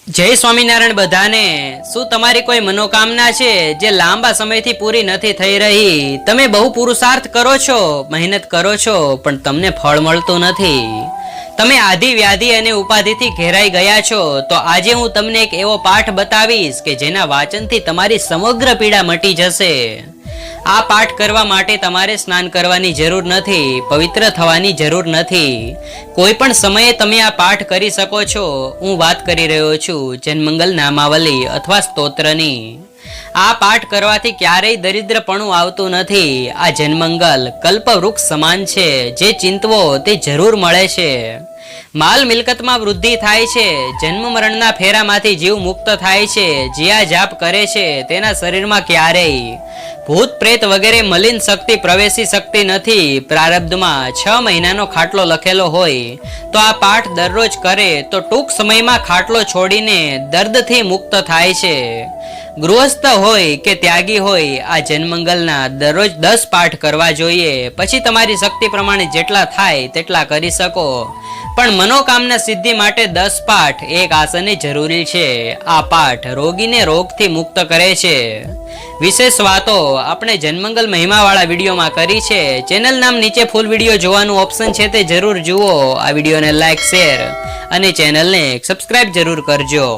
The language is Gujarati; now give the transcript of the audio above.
જય સ્વામિનારાયણ બધાને। શું તમારી કોઈ મનોકામના છે જે લાંબા સમયથી પૂરી નથી થઈ રહી? તમે બહુ પુરુષાર્થ કરો છો, મહેનત કરો છો, પણ તમને ફળ મળતું નથી। તમે આધિ વ્યાધિ અને ઉપાધિથી ઘેરાઈ ગયા છો, તો આજે હું તમને એક એવો પાઠ બતાવીશ કે જેના વાંચનથી તમારી સમગ્ર પીડા મટી જશે। આ પાઠ કરવા માટે તમારે સ્નાન કરવાની જરૂર નથી, પવિત્ર થવાની જરૂર નથી। કોઈ પણ સમયે તમે આ પાઠ કરી શકો છો। હું વાત કરી રહ્યો છું જન્મંગલ નામાવલી અથવા સ્તોત્રની। આ પાઠ કરવાથી ક્યારેય દરિદ્રપણું આવતું નથી। આ જન્મંગલ કલ્પવૃક્ષ સમાન છે, જે ચિંતવો તે જરૂર મળે છે। માલ મિલકતમાં વૃદ્ધિ થાય છે, જન્મ મરણના ફેરામાંથી જીવ મુક્ત થાય છે। જે આ જાપ કરે છે તેના શરીરમાં ક્યારેય ભૂત પ્રેત વગેરે મલિન શક્તિ પ્રવેશી શકતી નથી। પ્રારબ્ધમાં 6 મહિનાનો ખાટલો લખેલો હોય તો આ પાઠ દરરોજ કરે તો ટૂંક સમયમાં ખાટલો છોડીને દર્દથી મુક્ત થાય છે। ગૃહસ્થ હોય કે ત્યાગી હોય, આ જન્મંગલના દરરોજ 10 પાઠ કરવા જોઈએ। પછી તમારી શક્તિ પ્રમાણે જેટલા થાય તેટલા કરી શકો, પણ મનોકામના સિદ્ધિ માટે 10 પાઠ એક આસને જરૂરી છે। આ પાઠ રોગીને રોગથી મુક્ત કરે છે। વિશેષ વાતો આપણે જન્મંગલ મહિમાવાળા વિડીયોમાં કરી છે। ચેનલ નામ નીચે ફૂલ વિડીયો જોવાનું ઓપ્શન છે, તે જરૂર જુઓ। આ વિડીયોને લાઈક, શેર અને ચેનલને સબસ્ક્રાઇબ જરૂર કરજો।